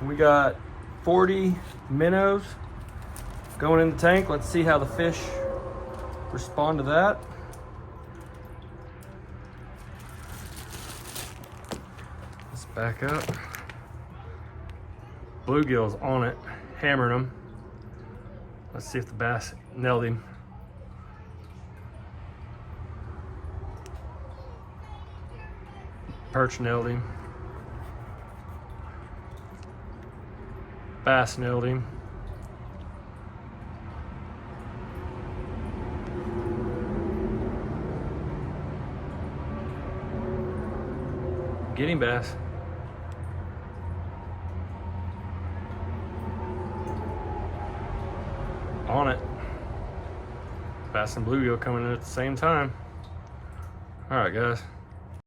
We got 40 minnows going in the tank. Let's see how the fish respond to that. Let's back up. Bluegill's on it, hammering them. Let's see if the bass nailed him. Perch nailed him. Bass nailed him. Get him, bass. On it. Bass and bluegill coming in at the same time. All right, guys.